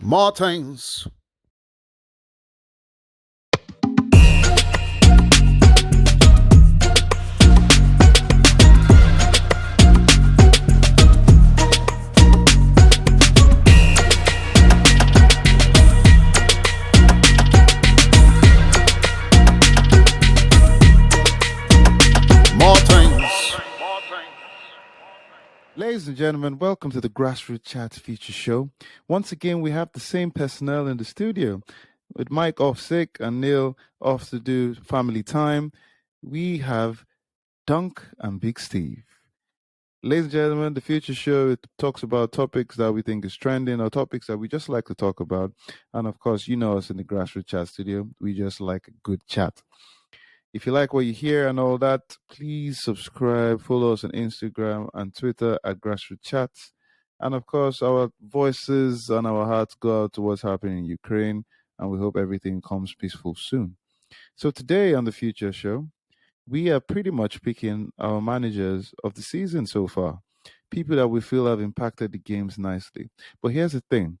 Martins. Ladies and gentlemen, welcome to the Grassroot Chats Feature Show. Once again, we have the same personnel in the studio. With Mike off sick and Neil off to do family time, we have Dunk and Big Steve. Ladies and gentlemen, the Future Show talks about topics that we think is trending or topics that we just like to talk about. And of course, you know us in the Grassroot Chat studio. We just like a good chat. If you like what you hear and all that, please subscribe, follow us on Instagram and Twitter at Grassroot Chats. And of course, our voices and our hearts go out to what's happening in Ukraine, and we hope everything comes peaceful soon. So today on the Future Show, we are pretty much picking our managers of the season so far, people that we feel have impacted the games nicely. But here's the thing.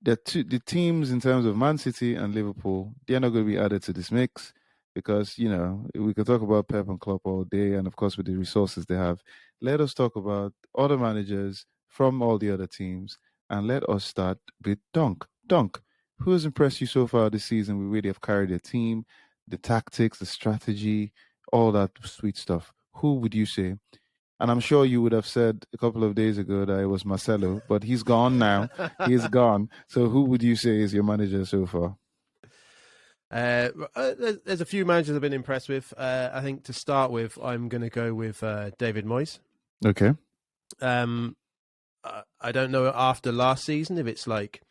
The teams in terms of Man City and Liverpool, they're not going to be added to this mix because, you know, we could talk about Pep and Klopp all day, and of course with the resources they have. Let us talk about other managers from all the other teams, and let us start with Dunk. Dunk, who has impressed you so far this season? We really have carried the team, the tactics, the strategy, all that sweet stuff. Who would you say? And I'm sure you would have said a couple of days ago that it was Marcelo, but he's gone now. He's gone. So who would you say is your manager so far? There's a few managers I've been impressed with. I think to start with, I'm going to go with David Moyes. Okay. I don't know after last season if it's like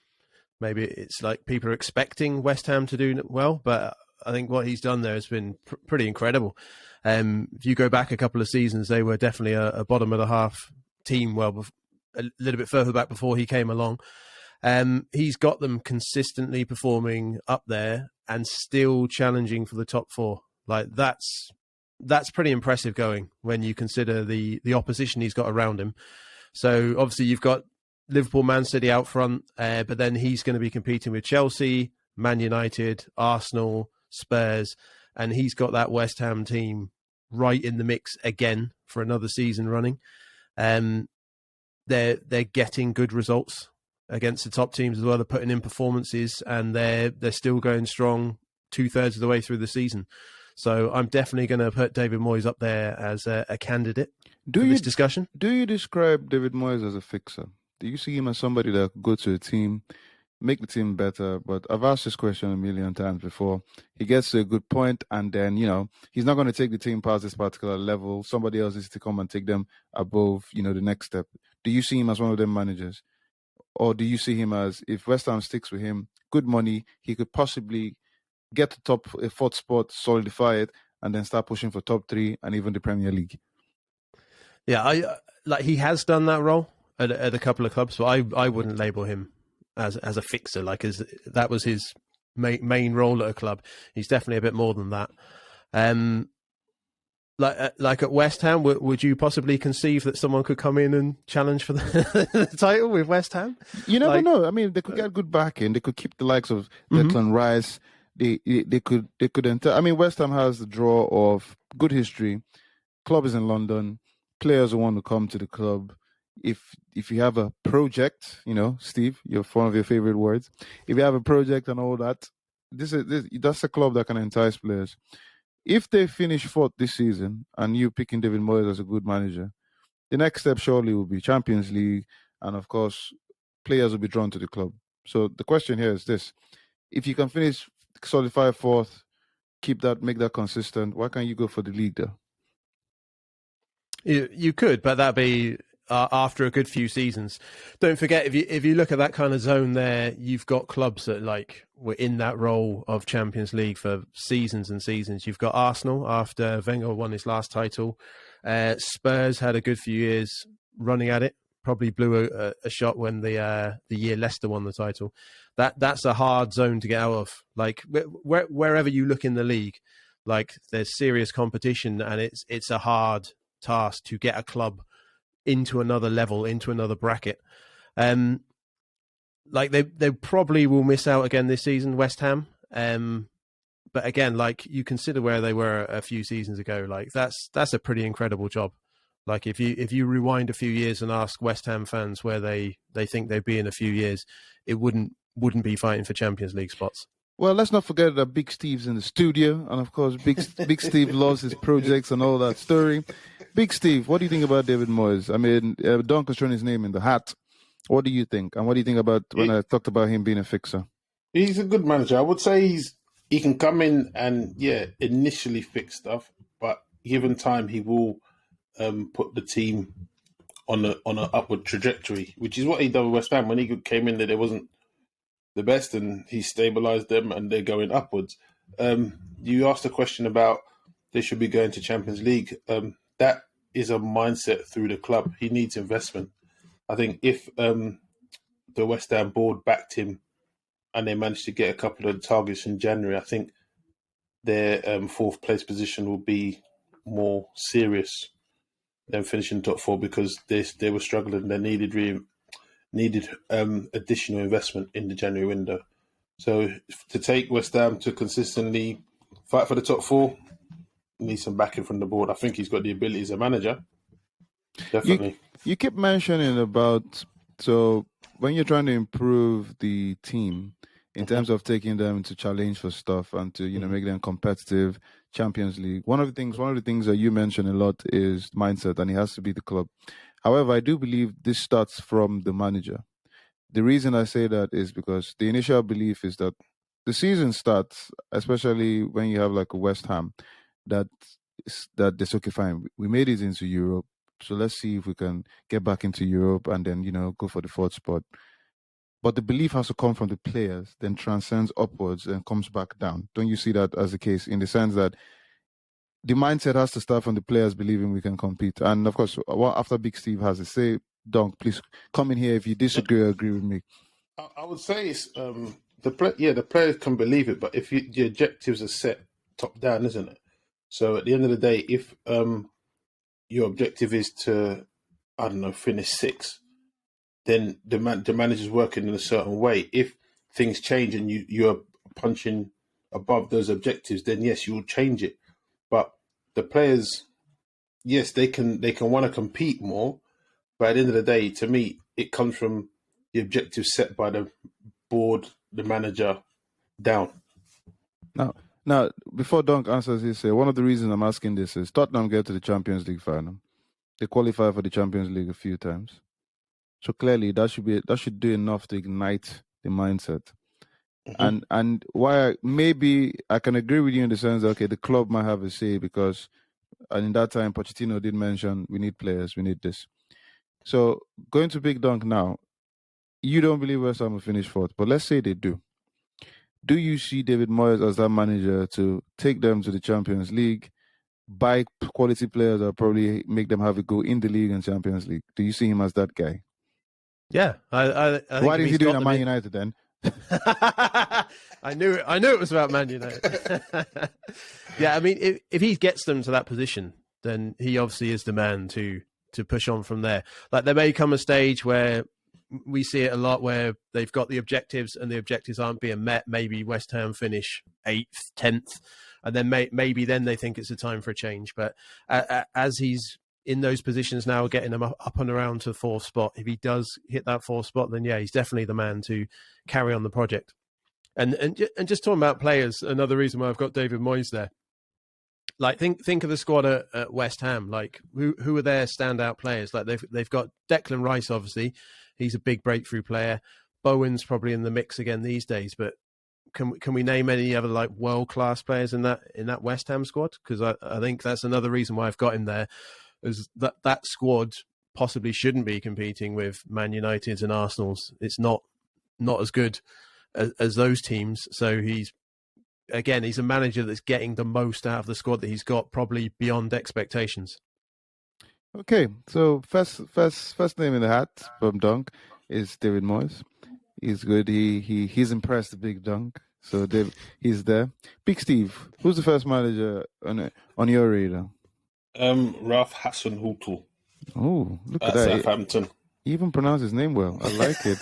maybe it's like people are expecting West Ham to do well, but I think what he's done there has been pretty incredible. If you go back a couple of seasons, they were definitely a bottom of the half team. Well, a little bit further back before he came along. He's got them consistently performing up there and still challenging for the top four. Like that's pretty impressive going when you consider the opposition he's got around him. So obviously you've got Liverpool, Man City out front, but then he's going to be competing with Chelsea, Man United, Arsenal, Spurs, and he's got that West Ham team right in the mix again for another season running. They're getting good results against the top teams as well. They're putting in performances, and they're still going strong 2/3 of the way through the season. So I'm definitely going to put David Moyes up there as a candidate for this discussion. Do you describe David Moyes as a fixer? Do you see him as somebody that could go to a team, make the team better? But I've asked this question a million times before. He gets to a good point, and then, you know, he's not going to take the team past this particular level. Somebody else needs to come and take them above, you know, the next step. Do you see him as one of them managers? Or do you see him as, if West Ham sticks with him, good money, he could possibly get to top a fourth spot, solidify it, and then start pushing for top three and even the Premier League? Yeah, he has done that role at a couple of clubs, but I wouldn't label him as a fixer. That was his main role at a club. He's definitely a bit more than that. Like at West Ham, would you possibly conceive that someone could come in and challenge for the title with West Ham? You never know. I mean, they could get good backing. They could keep the likes of Declan Rice. They could enter. I mean, West Ham has the draw of good history. Club is in London. Players who want to come to the club. If you have a project, you know, Steve, one of your favorite words. If you have a project and all that, that's a club that can entice players. If they finish fourth this season and you picking David Moyes as a good manager, the next step surely will be Champions League, and of course, players will be drawn to the club. So the question here is this: if you can finish solidify fourth, make that consistent, why can't you go for the league though? You could, but that'd be after a good few seasons. Don't forget, if you look at that kind of zone there, you've got clubs that were in that role of Champions League for seasons and seasons. You've got Arsenal after Wenger won his last title. Spurs had a good few years running at it. Probably blew a shot when the year Leicester won the title. That's a hard zone to get out of. Like wherever you look in the league, like there's serious competition, and it's a hard task to get a club into another level, into another bracket. like they probably will miss out again this season, West Ham. But again, like you consider where they were a few seasons ago, like that's a pretty incredible job. Like if you rewind a few years and ask West Ham fans where they think they'd be in a few years, it wouldn't be fighting for Champions League spots. Well, let's not forget that Big Steve's in the studio, and of course, Big Steve loves his projects and all that story. Big Steve, what do you think about David Moyes? I mean, Duncan's thrown his name in the hat. What do you think? And what do you think about when I talked about him being a fixer? He's a good manager. I would say he can come in and initially fix stuff, but given time, he will put the team on an upward trajectory, which is what he done with West Ham when he came in. That it wasn't the best, and he stabilised them, and they're going upwards. You asked a question about they should be going to Champions League. That is a mindset through the club. He needs investment. I think if the West Ham board backed him and they managed to get a couple of targets in January, I think their fourth place position will be more serious than finishing top four, because they were struggling. They needed additional investment in the January window. So to take West Ham to consistently fight for the top four, needs some backing from the board. I think he's got the ability as a manager. Definitely. You keep mentioning about, so when you're trying to improve the team in terms of taking them to challenge for stuff and to make them competitive, Champions League. One of the things that you mention a lot is mindset, and it has to be the club. However, I do believe this starts from the manager. The reason I say that is because the initial belief is that the season starts, especially when you have like a West Ham, that it's okay, fine. We made it into Europe, so let's see if we can get back into Europe and then go for the fourth spot. But the belief has to come from the players, then transcends upwards and comes back down. Don't you see that as the case, in the sense that the mindset has to start from the players believing we can compete? And of course, after Big Steve has to say, Dunk, please come in here if you disagree or agree with me. I would say it's the players can believe it, but if the objectives are set top down, isn't it? So at the end of the day, if your objective is to, I don't know, finish sixth, then the manager's working in a certain way. If things change and you're punching above those objectives, then yes, you will change it. But the players, yes, they can want to compete more, but at the end of the day, to me, it comes from the objectives set by the board, the manager, down. Now, before Dunk answers this, one of the reasons I'm asking this is Tottenham get to the Champions League final. They qualify for the Champions League a few times. So clearly, that should do enough to ignite the mindset. Mm-hmm. And why maybe I can agree with you in the sense that, okay, the club might have a say, because and in that time, Pochettino did mention we need players, we need this. So going to Big Dunk now, you don't believe West Ham will finish fourth, but let's say they do. Do you see David Moyes as that manager to take them to the Champions League, buy quality players that probably make them have a go in the league and Champions League? Do you see him as that guy? Yeah, I think why is he doing at Man United then? I knew it was about Man United. Yeah, I mean, if he gets them to that position, then he obviously is the man to push on from there. Like, there may come a stage where we see it a lot, where they've got the objectives and the objectives aren't being met. Maybe West Ham finish 8th, 10th, and then maybe then they think it's a time for a change. But as he's in those positions now, getting them up and around to the fourth spot, if he does hit that fourth spot, then yeah, he's definitely the man to carry on the project. And just talking about players, another reason why I've got David Moyes there. Like, think of the squad at West Ham. Like, who are their standout players? Like, they've got Declan Rice, obviously. He's a big breakthrough player. Bowen's probably in the mix again these days, but can we name any other like world class players in that West Ham squad? Because I think that's another reason why I've got him there, is that squad possibly shouldn't be competing with Man United's and Arsenal's. It's not as good as those teams. So he's a manager that's getting the most out of the squad that he's got, probably beyond expectations. Okay, so first name in the hat from Dunk is David Moyes. He's good. He's impressed the Big Dunk. So he's there. Big Steve, who's the first manager on your radar? Ralph Hasenhüttl. Oh, look at that. Southampton. You even pronounce his name well. I like it.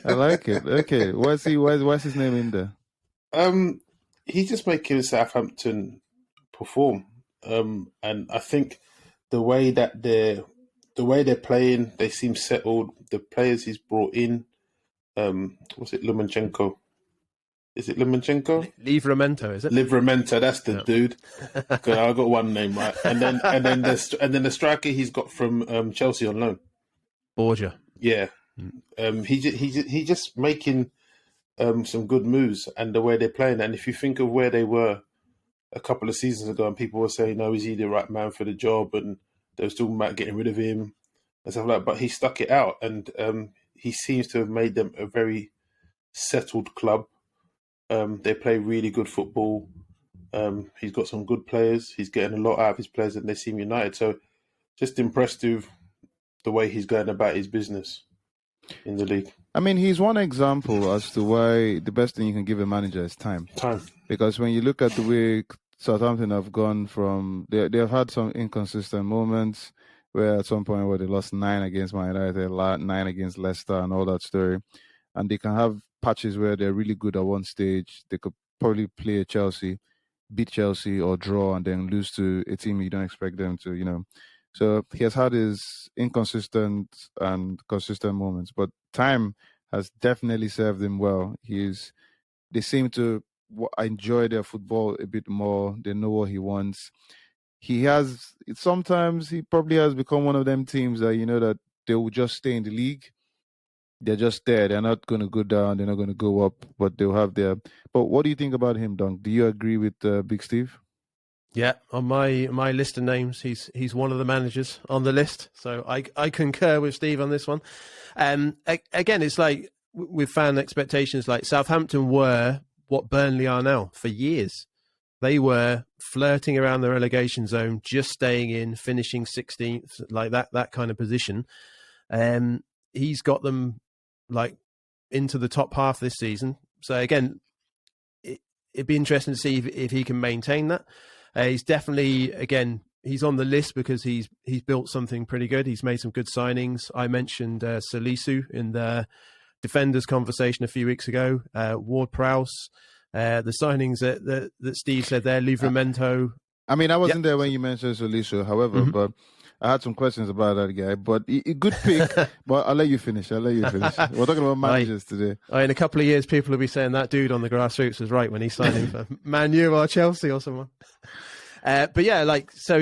I like it. Okay, what's his name in there? He's just making Southampton perform, and I think the way they're playing, they seem settled. The players he's brought in, was it Lomachenko? Is it Lomachenko? Livramento, is it? Livramento, that's the dude. Okay, I got one name right, and then the striker he's got from Chelsea on loan, Borgia. Yeah, he just making some good moves, and the way they're playing. And if you think of where they were a couple of seasons ago, and people were saying, "No, is he the right man for the job?" and they were talking about getting rid of him and stuff like that. But he stuck it out, and he seems to have made them a very settled club. They play really good football. He's got some good players. He's getting a lot out of his players, and they seem united. So, just impressed with the way he's going about his business in the league. I mean, he's one example as to why the best thing you can give a manager is time. Because when you look at the way Southampton have gone from, they have had some inconsistent moments where at some point where they lost 9 against Man United, 9 against Leicester and all that story. And they can have patches where they're really good at one stage. They could probably play Chelsea, beat Chelsea or draw and then lose to a team you don't expect them to, So he has had his inconsistent and consistent moments, but time has definitely served him well. They seem to enjoy their football a bit more. They know what he wants. Sometimes he probably has become one of them teams that, that they will just stay in the league. They're just there. They're not going to go down. They're not going to go up, but they'll have their. But what do you think about him, Dunk? Do you agree with Big Steve? Yeah, on my list of names, he's one of the managers on the list. So I concur with Steve on this one. Again, it's like with fan expectations, like Southampton were what Burnley are now for years. They were flirting around the relegation zone, just staying in, finishing 16th, like that kind of position. He's got them like into the top half this season. So again, it'd be interesting to see if he can maintain that. He's definitely, again, he's on the list because he's built something pretty good. He's made some good signings. I mentioned Salisu in the defenders conversation a few weeks ago. Ward-Prowse, the signings that Steve said there, Livramento. I mean, I wasn't there when you mentioned Salisu, however, but I had some questions about that guy. But a good pick, but I'll let you finish. We're talking about managers today. In a couple of years, people will be saying that dude on the Grassroots was right when he's signing for Man U or Chelsea or someone. But yeah, so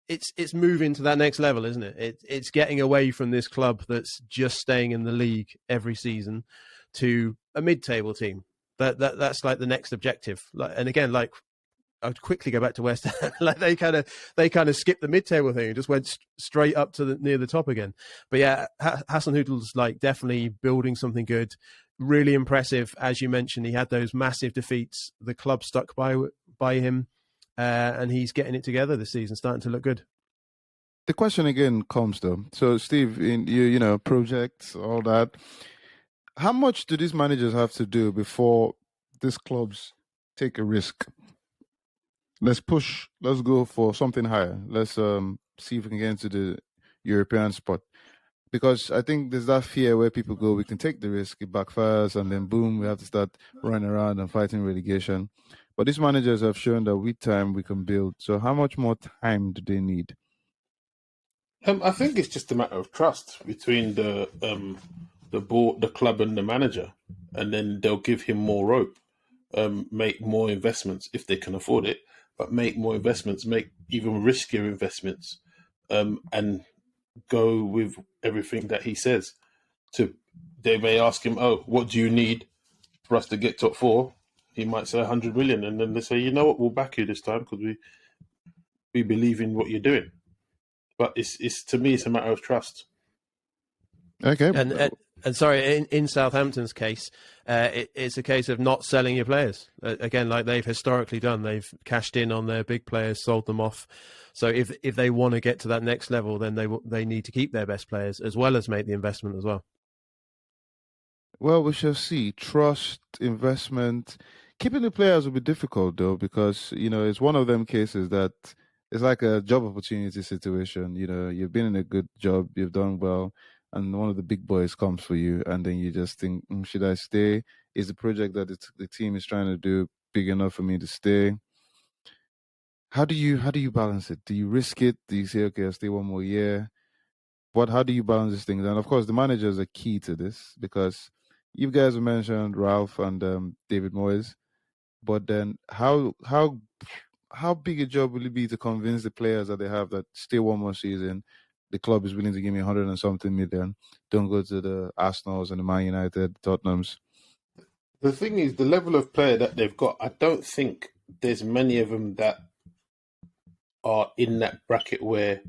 it's moving to that next level, isn't it? It's getting away from this club that's just staying in the league every season to a mid-table team. That's like the next objective. And again, I'd quickly go back to West Ham. they kind of skipped the mid-table thing and just went straight up to near the top again. But yeah, Hasenhüttl's definitely building something good. Really impressive, as you mentioned. He had those massive defeats. The club stuck by him, and he's getting it together this season, starting to look good. The question again comes though. So Steve, in projects, all that. How much do these managers have to do before these clubs take a risk? Let's go for something higher. Let's see if we can get into the European spot. Because I think there's that fear where people go, we can take the risk, it backfires, and then boom, we have to start running around and fighting relegation. But these managers have shown that with time we can build. So how much more time do they need? I think it's just a matter of trust between the board, the club, and the manager, and then they'll give him more rope, make more investments if they can afford it. But make more investments, make even riskier investments, and go with everything that he says. They may ask him, "Oh, what do you need for us to get top 4?" He might say 100 million, and then they say, "You know what? We'll back you this time because we believe in what you're doing." But it's to me, it's a matter of trust. Okay. And sorry, in Southampton's case, it's a case of not selling your players. Again, like they've historically done, they've cashed in on their big players, sold them off. So if they want to get to that next level, then they need to keep their best players as well as make the investment as well. Well, we shall see. Trust, investment. Keeping the players will be difficult though, because it's one of them cases that it's like a job opportunity situation. You've been in a good job, you've done well, and one of the big boys comes for you, and then you just think, should I stay? Is the project that the team is trying to do big enough for me to stay? How do you balance it? Do you risk it? Do you say, okay, I'll stay one more year? How do you balance these things? And of course, the managers are key to this, because you guys have mentioned Ralph and David Moyes, but then how big a job will it be to convince the players that they have that stay one more season? The club is willing to give me 100 and something million. Don't go to the Arsenals and the Man United, Tottenhams. The thing is, the level of player that they've got, I don't think there's many of them that are in that bracket where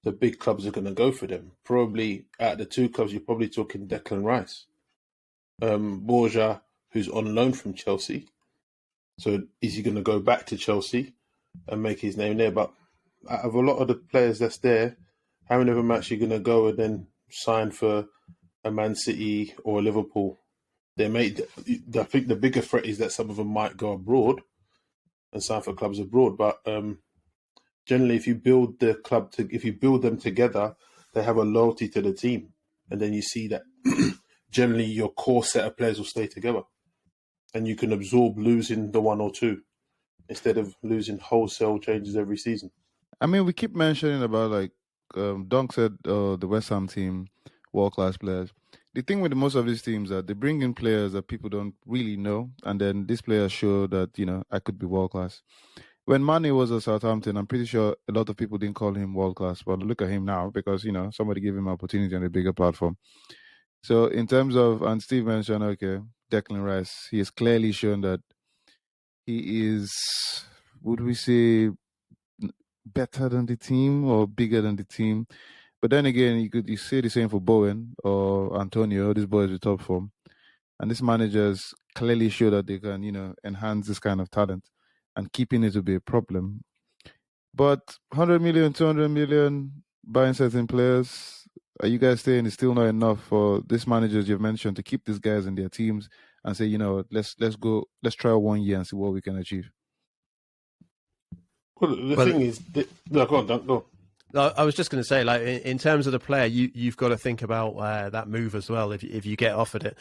the big clubs are going to go for them. Probably out of the two clubs, you're probably talking Declan Rice. Borja, who's on loan from Chelsea. So is he going to go back to Chelsea and make his name there? But out of a lot of the players that's there, how many of them are actually going to go and then sign for a Man City or a Liverpool? I think the bigger threat is that some of them might go abroad and sign for clubs abroad. But generally, if you build them together, they have a loyalty to the team, and then you see that generally your core set of players will stay together, and you can absorb losing the one or two instead of losing wholesale changes every season. I mean, we keep mentioning about, like Dunk said, the West Ham team, world-class players. The thing with most of these teams that they bring in players that people don't really know, and then these players show that, I could be world-class. When Mane was at Southampton, I'm pretty sure a lot of people didn't call him world-class, but look at him now, because, somebody gave him an opportunity on a bigger platform. So in terms of, and Steve mentioned, okay, Declan Rice, he has clearly shown that he is, would we say, better than the team or bigger than the team? But then again, you say the same for Bowen or Antonio. These boys with top form, and these managers clearly show that they can, enhance this kind of talent, and keeping it will be a problem. But 100 million, 200 million buying certain players, are you guys saying it's still not enough for these managers you've mentioned to keep these guys in their teams and say, let's try 1 year and see what we can achieve? Well, the thing is, no, go on, go. I was just going to say, like, in terms of the player, you've got to think about that move as well. If you get offered it,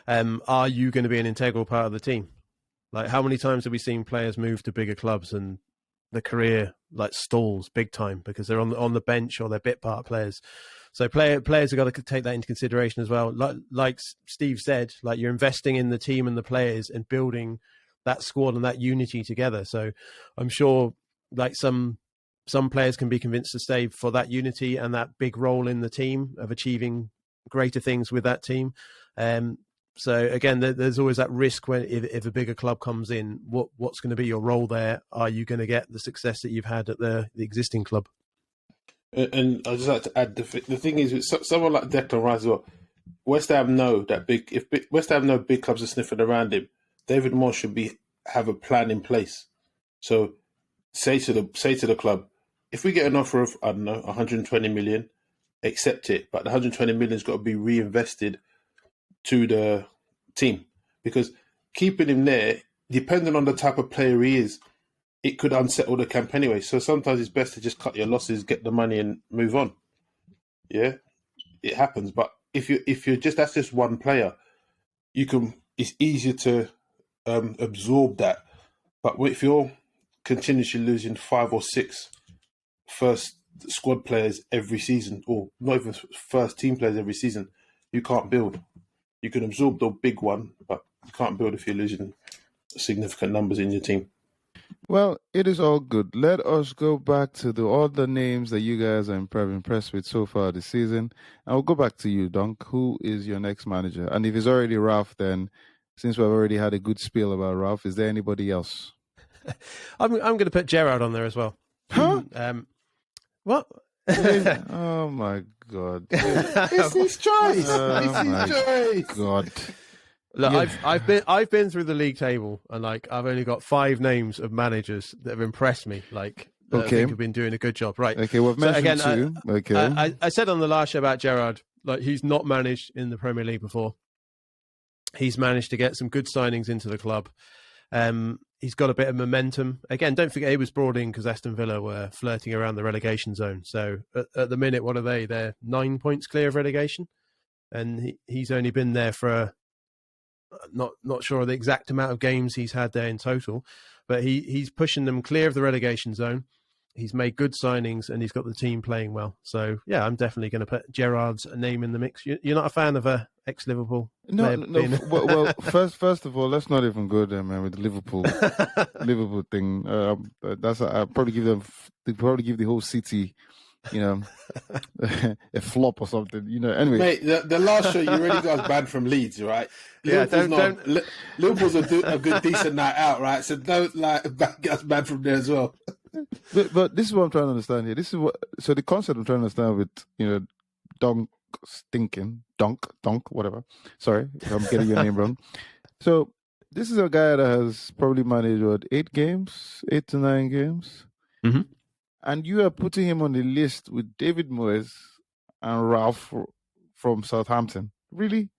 are you going to be an integral part of the team? Like, how many times have we seen players move to bigger clubs and the career stalls big time because they're on the bench or they're bit part players? So players have got to take that into consideration as well. Like Steve said, like, you're investing in the team and the players and building that squad and that unity together. So I'm sure, like, some players can be convinced to stay for that unity and that big role in the team of achieving greater things with that team. So again, there's always that risk when if a bigger club comes in, what's going to be your role there? Are you going to get the success that you've had at the existing club? And I'd just like to add, the thing is, with someone like Declan Rice as well, West Ham know that if West Ham know big clubs are sniffing around him, David Moyes should have a plan in place. So say to the club, if we get an offer of, I don't know, 120 million, accept it. But the 120 million has got to be reinvested to the team, because keeping him there, depending on the type of player he is, it could unsettle the camp anyway. So sometimes it's best to just cut your losses, get the money, and move on. Yeah, it happens. But if you're that's just one player, it's easier to absorb that. But if you're continuously losing 5 or 6 first squad players every season, or not even first team players every season, you can't build. You can absorb the big one, but you can't build if you're losing significant numbers in your team. Well, it is all good. Let us go back to all the names that you guys are impressed with so far this season. And we'll go back to you, Dunk. Who is your next manager? And if it's already Ralph, then since we've already had a good spiel about Ralph, is there anybody else? I'm going to put Gerrard on there as well. Huh? What? Oh my God! It's his choice. Oh my God! Look, yeah. I've been through the league table, and I've only got 5 names of managers that have impressed me. I think have been doing a good job. Right? Okay, we've mentioned two. Okay, I said on the last show about Gerrard, he's not managed in the Premier League before. He's managed to get some good signings into the club. He's got a bit of momentum. Again, don't forget he was brought in because Aston Villa were flirting around the relegation zone. So at the minute, what are they? They're 9 points clear of relegation. and he's only been there for not sure of the exact amount of games he's had there in total, but he's pushing them clear of the relegation zone. He's made good signings and he's got the team playing well. So yeah, I'm definitely going to put Gerrard's name in the mix. You're not a fan of a ex-Liverpool player? No. Well, first of all, let's not even go there, man. With the Liverpool thing. That's I probably give them. They probably give the whole city, a flop or something. Anyway, mate, the last show you already got us banned from Leeds, right? Yeah, Liverpool's a good decent night out, right? So don't get us banned from there as well. But this is what I'm trying to understand here. So the concept I'm trying to understand with Dunk, whatever. Sorry if I'm getting your name wrong. So this is a guy that has probably managed 8 to 9 games, and you are putting him on the list with David Moyes and Ralph from Southampton. Really,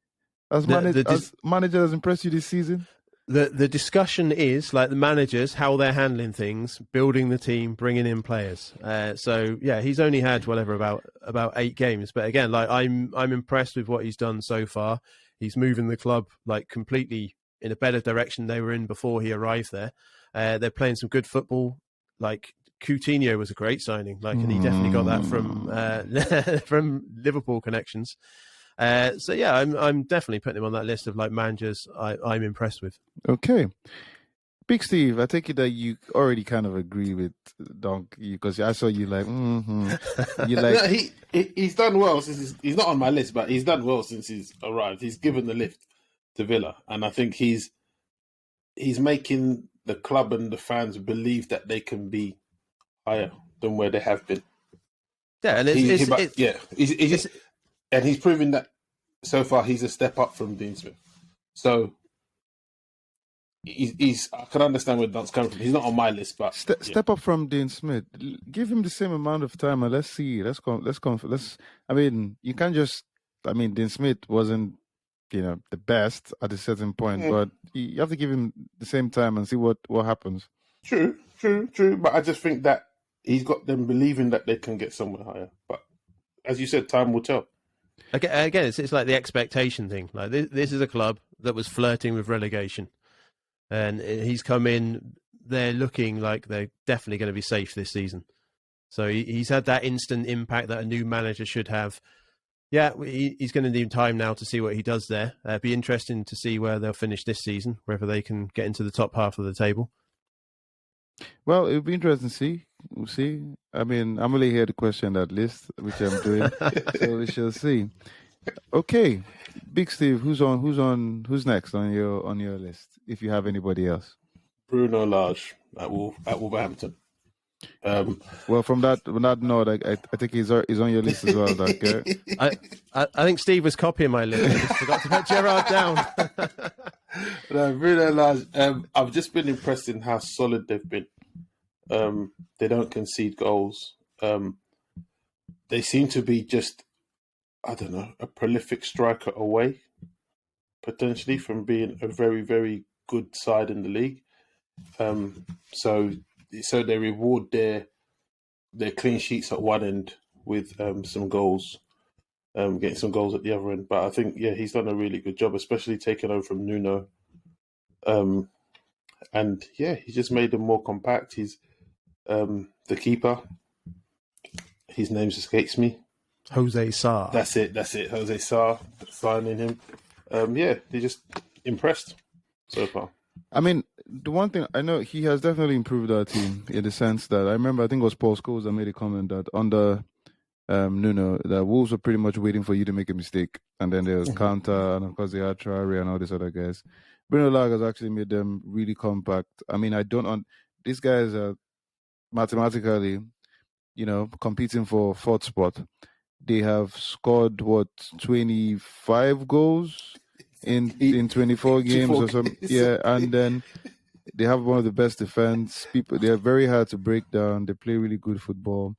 as manager has impressed you this season? The discussion is like the managers, how they're handling things, building the team, bringing in players. So yeah, he's only had about 8 games, but again, like I'm impressed with what he's done so far. He's moving the club like completely in a better direction they were in before he arrived there. They're playing some good football. Like Coutinho was a great signing, and he definitely got that from Liverpool connections. So yeah, I'm definitely putting him on that list of like managers I'm impressed with. Okay, Big Steve, I take it that you already kind of agree with Donk because I saw you like. You like no, he's done well since he's not on my list, but he's done well since he's arrived. He's given the lift to Villa, and I think he's making the club and the fans believe that they can be higher than where they have been. Yeah, and and he's proven that so far he's a step up from Dean Smith. So I can understand where Dunk's coming from. He's not on my list, but step up from Dean Smith. Give him the same amount of time and let's see. I mean, you can't just. I mean, Dean Smith wasn't, the best at a certain point, but you have to give him the same time and see what happens. True. But I just think that he's got them believing that they can get somewhere higher. But as you said, time will tell. Again, it's like the expectation thing. Like this is a club that was flirting with relegation, and he's come in. They're looking like they're definitely going to be safe this season. So he's had that instant impact that a new manager should have. Yeah, he's going to need time now to see what he does there. It'd be interesting to see where they'll finish this season, whether they can get into the top half of the table. Well, it'll be interesting to see. We'll see. I mean, I'm only here to question that list, which I'm doing. So we shall see. Okay, Big Steve, who's next on your list? If you have anybody else, Bruno Lage at Wolverhampton. Well, from that note, I think he's on your list as well. I think Steve was copying my list. I just forgot to put Gerrard down. No, Bruno Lage. I've just been impressed in how solid they've been. They don't concede goals. They seem to be just, I don't know, a prolific striker away, potentially, from being a very, very good side in the league. So they reward their clean sheets at one end with some goals, getting some goals at the other end. But I think, he's done a really good job, especially taking over from Nuno. And he just made them more compact. He's the keeper. His name escapes me. Jose Sarr. That's it. Jose Sarr, signing him. They're just impressed so far. I mean, the one thing I know, he has definitely improved our team in the sense that I remember, I think it was Paul Scholes that made a comment that under Nuno, that Wolves were pretty much waiting for you to make a mistake. And then there was Counter, and of course they had Traore and all these other guys. Bruno Lage has actually made them really compact. I mean, these guys are mathematically, competing for 4th spot. They have scored 25 goals in 24 games or something. Yeah, and then they have one of the best defense. They are very hard to break down. They play really good football.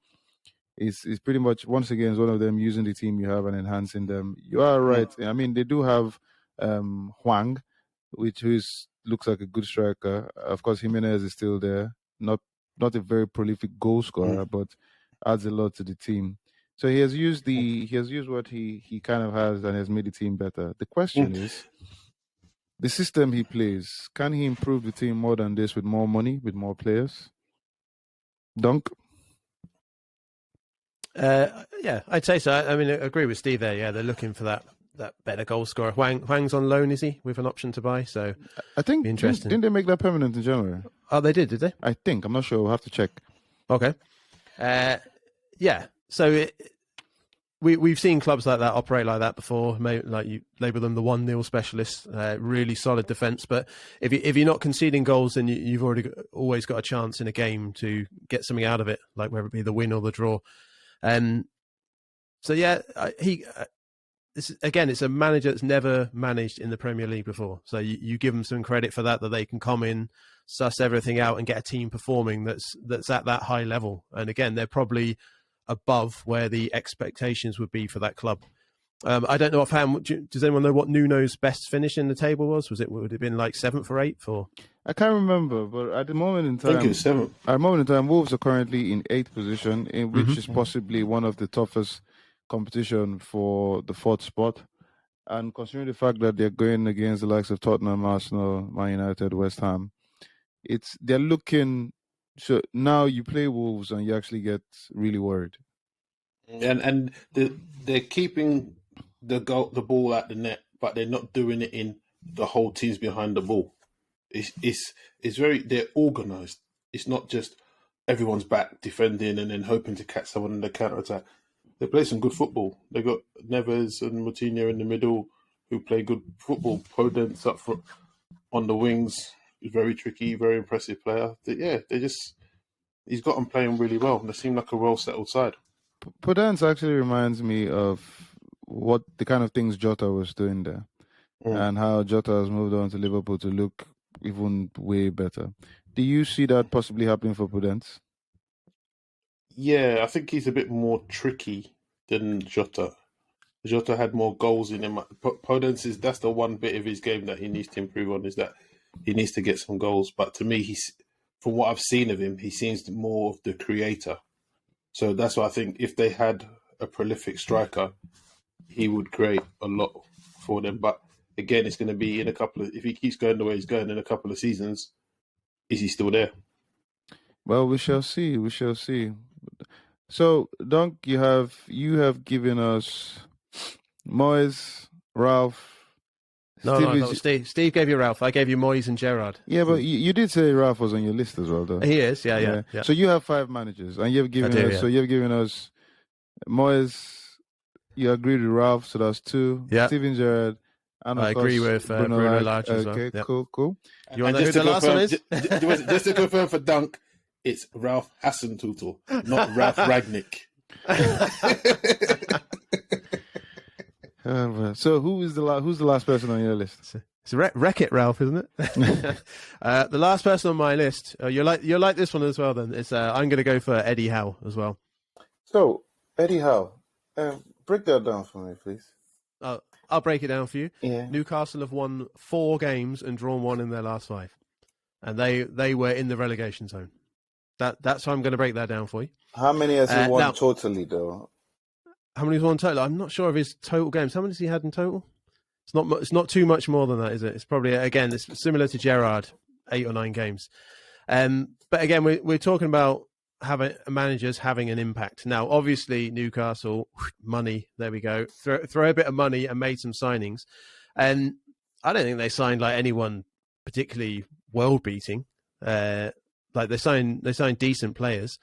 It's pretty much, once again, it's one of them using the team you have and enhancing them. You are right. I mean, they do have Hwang, which looks like a good striker. Of course, Jimenez is still there. Not a very prolific goal scorer, but adds a lot to the team. So he has used what he kind of has and has made the team better. The question is, the system he plays, can he improve the team more than this with more money, with more players? Dunk? Yeah, I'd say so. I mean, I agree with Steve there. Yeah, they're looking for that better goal scorer. Huang's on loan, is he, with an option to buy? So I think interesting. Didn't they make that permanent in January? Oh, they did they? I think. I'm not sure. We'll have to check. Okay. Yeah. So we've seen clubs like that operate like that before. Maybe, like you label them the 1-0 specialists. Really solid defense. But if you're not conceding goals, then you've always got a chance in a game to get something out of it, like whether it be the win or the draw. So yeah, it's a manager that's never managed in the Premier League before. So you give them some credit for that they can come in, suss everything out, and get a team performing that's at that high level. And again, they're probably above where the expectations would be for that club. I don't know offhand. Does anyone know what Nuno's best finish in the table was? Would it have been like 7th or 8th? Or I can't remember, but at the moment in time, I think it was 7th. At the moment in time, Wolves are currently in 8th position, in which is possibly one of the toughest competition for the 4th spot. And considering the fact that they're going against the likes of Tottenham, Arsenal, Man United, West Ham, they're looking. So now you play Wolves and you actually get really worried. And they're keeping the ball at the net, but they're not doing it in the whole team's behind the ball. It's very, they're organised. It's not just everyone's back defending and then hoping to catch someone in the counter attack. They play some good football. They got Neves and Moutinho in the middle who play good football. Podence up front on the wings. He's very tricky, very impressive player. He's got them playing really well. They seem like a well-settled side. Podence actually reminds me of what the kind of things Jota was doing there, and how Jota has moved on to Liverpool to look even way better. Do you see that possibly happening for Podence? Yeah, I think he's a bit more tricky than Jota. Jota had more goals in him. Podence that's the one bit of his game that he needs to improve on, is that he needs to get some goals. But to me, from what I've seen of him, he seems more of the creator. So that's why I think if they had a prolific striker, he would create a lot for them. But again, it's going to be if he keeps going the way he's going in a couple of seasons, is he still there? Well, we shall see. We shall see. So, Dunk, you have given us Moyes, Ralph. No, Steve. Steve gave you Ralph. I gave you Moyes and Gerrard. Yeah, but you did say Ralph was on your list as well, though. He is, yeah. So you have 5 managers, and you've given us. Yeah. So you've given us Moyes. You agreed with Ralph, so that's 2. Yeah. Steven Gerrard, and of I agree with Bruno Lage as well. Okay, yeah. cool. You want to know who the last one is? Just to confirm for Dunk, it's Ralph Hasenhüttl, not Ralph Ragnick. So who's the last person on your list? It's Wreck-It Ralph, isn't it? The last person on my list. You'll like this one as well. Then it's I'm going to go for Eddie Howe as well. So Eddie Howe, break that down for me, please. I'll break it down for you. Yeah. Newcastle have won 4 games and drawn 1 in their last 5, and they were in the relegation zone. That's how I'm going to break that down for you. How many has he won totally, though? How many has he won total? I'm not sure of his total games. How many has he had in total? It's not too much more than that, is it? It's probably, again, it's similar to Gerrard, 8 or 9 games. But again, we're talking about managers having an impact. Now, obviously, Newcastle, money, there we go. Throw a bit of money and made some signings. And I don't think they signed like anyone particularly world-beating. Like they signed decent players.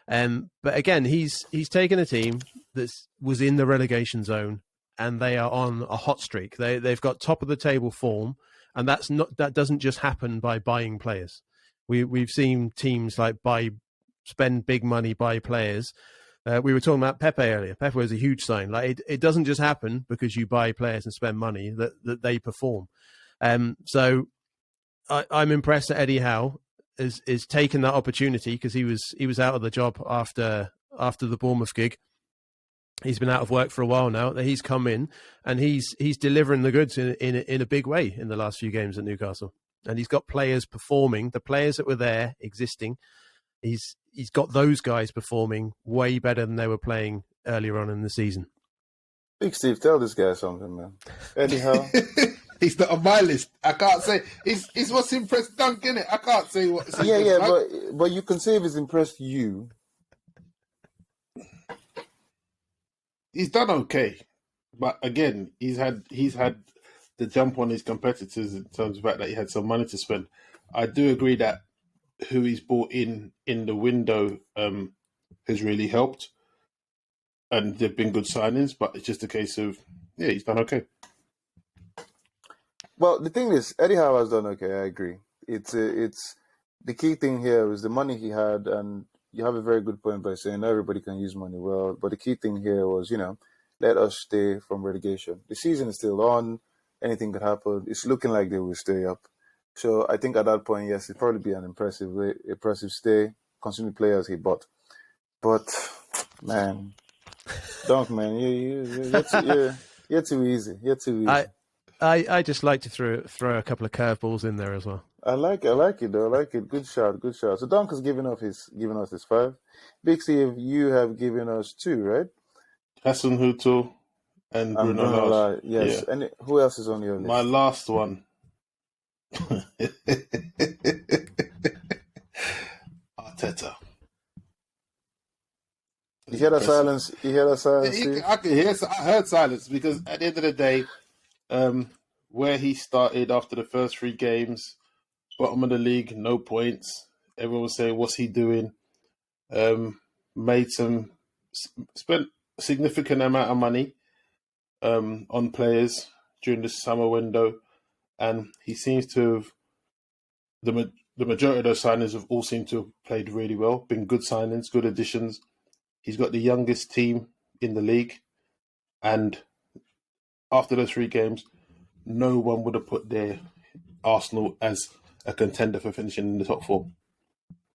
But again, he's taken a team that was in the relegation zone, and they are on a hot streak. They've got top of the table form, and that doesn't just happen by buying players. We've seen teams like spend big money, buy players. We were talking about Pepe earlier. Pepe was a huge sign. Like it doesn't just happen because you buy players and spend money that they perform. So I'm impressed that Eddie Howe is taking that opportunity, because he was out of the job after the Bournemouth gig. He's been out of work for a while now. He's come in and he's delivering the goods in a big way in the last few games at Newcastle. And he's got players performing, the players that were there existing. He's he's got those guys performing way better than they were playing earlier on in the season. Big Steve, tell this guy something, man. Eddie Howe. He's not on my list. I can't say. He's what's impressed Dunk, innit? I can't say what's impressed Dunk. but you can say if it's impressed you. He's done okay. But again, he's had the jump on his competitors in terms of the fact that he had some money to spend. I do agree that who he's brought in the window has really helped. And they've been good signings, but it's just a case of, he's done okay. Well, the thing is, Eddie Howe has done okay. I agree. It's the key thing here is the money he had, and you have a very good point by saying everybody can use money. Well, but the key thing here was, let us stay from relegation. The season is still on. Anything could happen. It's looking like they will stay up. So I think at that point, yes, it'd probably be an impressive stay, considering the players he bought. But man, Dunk, man, you're too easy. You're too easy. I just like to throw a couple of curveballs in there as well. I like it though. I like it. Good shot. So Dunk has given us his 5. Big Steve, you have given us 2, right? Hassan Hutel and Bruno Lage. Yes. Yeah. And who else is on your list? My last one. Arteta. You hear that silence? I heard silence because at the end of the day, where he started after the first 3 games, bottom of the league, no points. Everyone was saying, "What's he doing?" Spent a significant amount of money on players during the summer window, and he seems to have the majority of those signings have all seemed to have played really well. Been good signings, good additions. He's got the youngest team in the league, and after those 3 games, no one would have put their Arsenal as a contender for finishing in the top 4.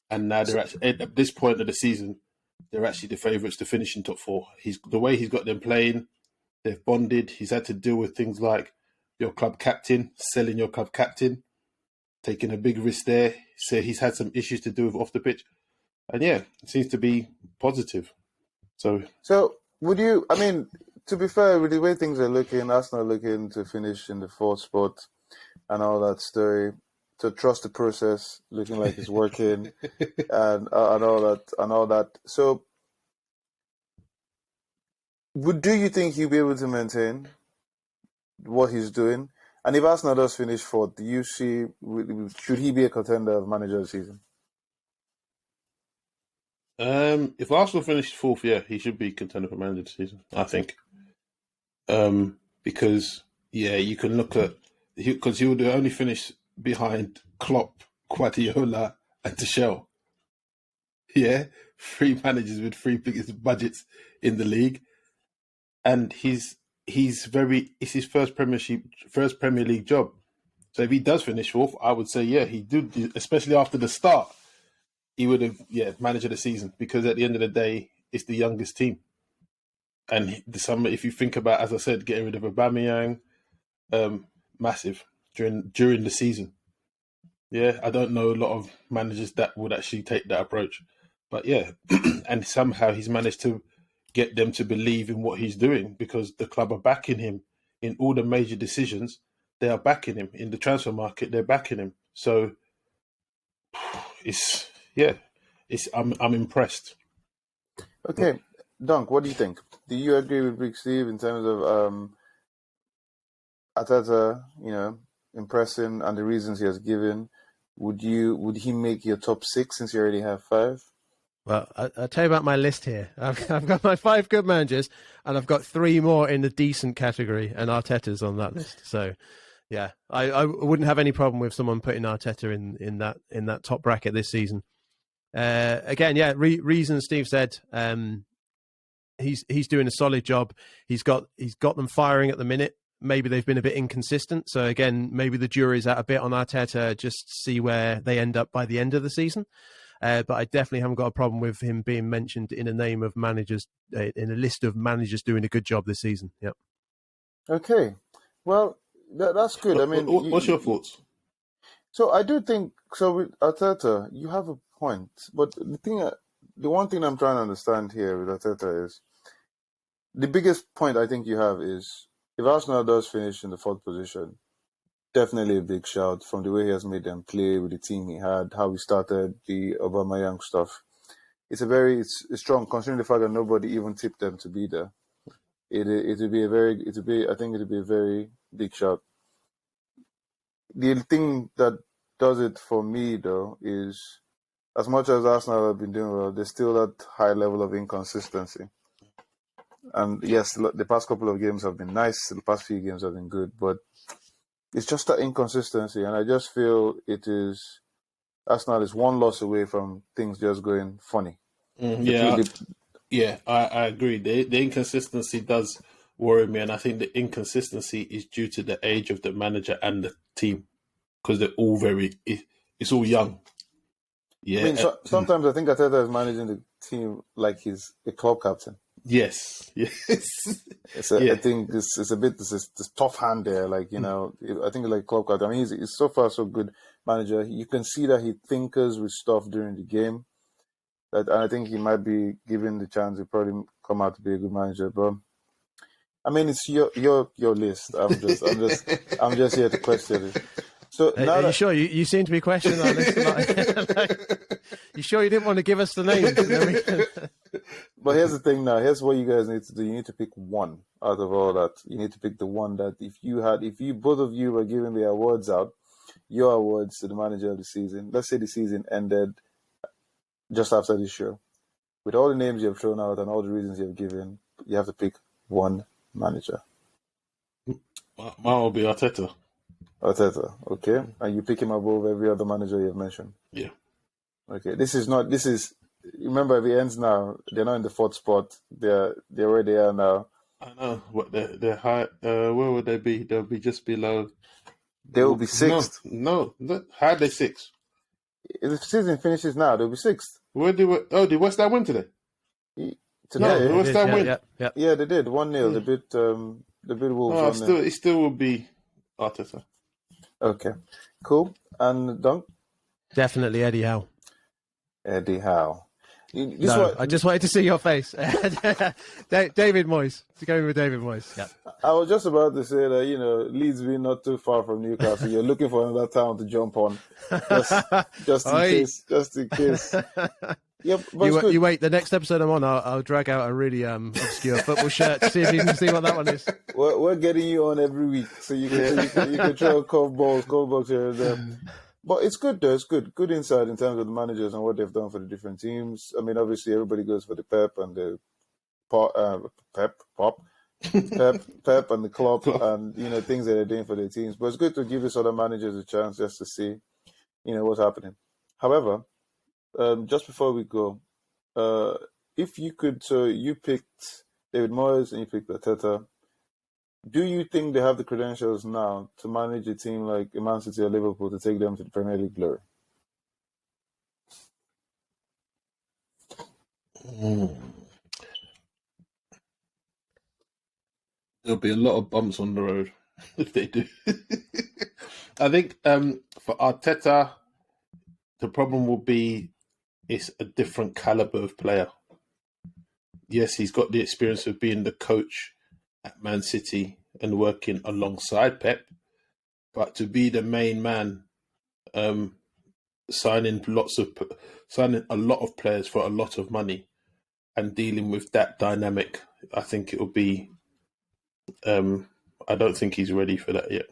And now they're actually, at this point of the season, they're actually the favourites to finish in top 4. The way he's got them playing, they've bonded. He's had to deal with things like your club captain, selling your club captain, taking a big risk there. So he's had some issues to do with off the pitch. And it seems to be positive. So would you, to be fair, with the way things are looking, Arsenal looking to finish in the 4th spot and all that story, to trust the process, looking like it's working and all that. So do you think he'll be able to maintain what he's doing? And if Arsenal does finish 4th, do you see, should he be a contender of manager of the season? If Arsenal finished 4th, he should be contender for manager of the season, I think. Because you can look at because he would only finish behind Klopp, Guardiola, and Tuchel. 3 managers with 3 biggest budgets in the league, and it's his first Premier League job. So if he does finish 4th, I would say he did, especially after the start. He would have, manager of the season, because at the end of the day, it's the youngest team. And if you think about, as I said, getting rid of Aubameyang, massive during the season. I don't know a lot of managers that would actually take that approach. But and somehow he's managed to get them to believe in what he's doing, because the club are backing him in all the major decisions. They are backing him in the transfer market. They're backing him. So I'm impressed. Okay, Dunk, what do you think? Do you agree with Big Steve in terms of Arteta, impressing and the reasons he has given? Would he make your top 6 since you already have 5? Well, I'll tell you about my list here. I've got my 5 good managers, and I've got 3 more in the decent category, and Arteta's on that list. So, I wouldn't have any problem with someone putting Arteta in that top bracket this season. Again, reasons Steve said. He's doing a solid job. He's got them firing at the minute. Maybe they've been a bit inconsistent. So again, maybe the jury's out a bit on Arteta, just to see where they end up by the end of the season. But I definitely haven't got a problem with him being mentioned in a name of managers, in a list of managers doing a good job this season. Yep. Okay. Well, that's good. What's your thoughts? So I do think, so with Arteta, you have a point. But the thing the one thing I'm trying to understand here with Arteta is the biggest point I think you have is if Arsenal does finish in the 4th position, definitely a big shout from the way he has made them play with the team he had, how he started the Aubameyang stuff. It's strong considering the fact that nobody even tipped them to be there. I think it'd be a very big shout. The thing that does it for me though is as much as Arsenal have been doing well, there's still that high level of inconsistency. And yes, the past couple of games have been nice. The past few games have been good, but it's just that inconsistency. And I just feel Arsenal is one loss away from things just going funny. I agree. The inconsistency does worry me, and I think the inconsistency is due to the age of the manager and the team because they're all it's all young. Yeah. I mean, sometimes I think Arteta is managing the team like he's a club captain. Yes. I think it's a bit this tough hand there. Like, you know, I think like club captain. I mean, he's so far so good manager. You can see that he tinkers with stuff during the game. And I think he might be given the chance to probably come out to be a good manager. But I mean, it's your list. I'm just here to question it. So are you sure? You seem to be questioning our list. You sure you didn't want to give us the names? But here's the thing now. Here's what you guys need to do. You need to pick one out of all that. You need to pick the one that if both of you were giving the awards out, your awards to the manager of the season. Let's say the season ended just after this show. With all the names you have thrown out and all the reasons you have given, you have to pick one manager. Mine will be Arteta. Arteta, okay. And you pick him above every other manager you have mentioned. Yeah. Okay. Remember, if it ends now, they're not in the 4th spot. They're where they are now. I know. What they're high. Where would they be? They'll be just below. They will be 6th. No. How are they 6th? If the season finishes now, they'll be 6th. Did West Ham win today? Today, no, West Ham win. Yeah, they did 1-0. They beat Wolves. It still will be Arteta. Okay, cool. And Dunk? Definitely Eddie Howe. Eddie Howe. I just wanted to see your face. David Moyes. To go with David Moyes. Yeah. I was just about to say that, you know, Leeds being not too far from Newcastle, you're looking for another town to jump on. Just in case. Yeah, you wait. The next episode I'm on, I'll drag out a really obscure football shirt to see if you can see what that one is. We're getting you on every week, so you can throw curveballs here and there. But it's good though. It's good insight in terms of the managers and what they've done for the different teams. I mean, obviously everybody goes for the Pep and the Pep and the club and, you know, things that they're doing for their teams. But it's good to give these other managers a chance just to see, you know, what's happening. However, just before we go, if you could, so you picked David Moyes and you picked Arteta. Do you think they have the credentials now to manage a team like Man City or Liverpool to take them to the Premier League glory? There'll be a lot of bumps on the road if they do. I think for Arteta, the problem will be it's a different caliber of player. Yes, he's got the experience of being the coach at Man City and working alongside Pep, but to be the main man, signing a lot of players for a lot of money and dealing with that dynamic, I think it will be. I don't think he's ready for that yet,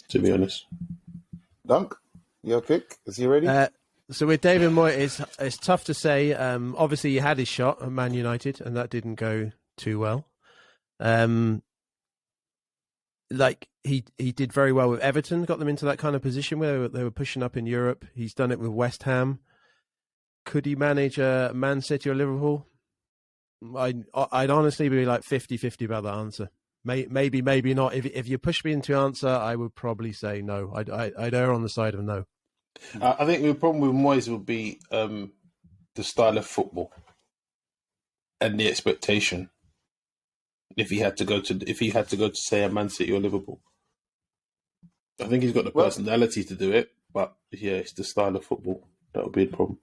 to be honest. Dunk, your pick, is he ready? So with David Moyes, it's tough to say. Obviously, he had his shot at Man United, and that didn't go too well. He did very well with Everton, got them into that kind of position where they were pushing up in Europe. He's done it with West Ham. Could he manage Man City or Liverpool? I'd honestly be like 50-50 about that answer. Maybe, maybe not. If you push me into answer, I would probably say no. I'd err on the side of no. I think the problem with Moyes will be the style of football and the expectation. If he had to go to say a Man City or Liverpool, I think he's got the personality to do it. But yeah, it's the style of football that would be the problem.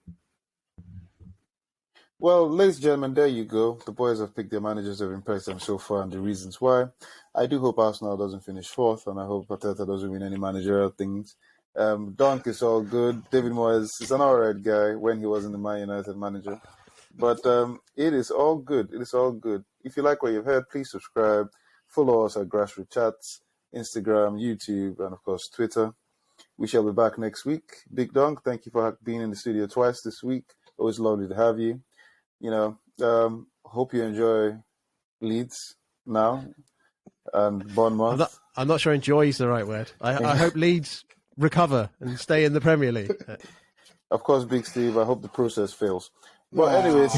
Well, ladies and gentlemen, there you go. The boys have picked their managers, have impressed them so far, and the reasons why. I do hope Arsenal doesn't finish fourth, and I hope Pateta doesn't win any managerial things. Dunk is all good. David Moyes is an alright guy when he wasn't the Man United manager. But it is all good. It is all good. If you like what you've heard, please subscribe. Follow us at Grassroot Chats, Instagram, YouTube, and of course, Twitter. We shall be back next week. Big Dunk, thank you for being in the studio twice this week. Always lovely to have you. Hope you enjoy Leeds now and Bournemouth. I'm not sure enjoy is the right word. I hope Leeds recover and stay in the Premier League. Of course, Big Steve, I hope the process fails. But anyways,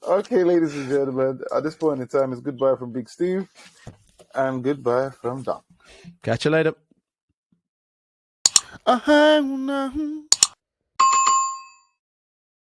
okay, ladies and gentlemen, at this point in time, it's goodbye from Big Steve and goodbye from Dunk. Catch you later.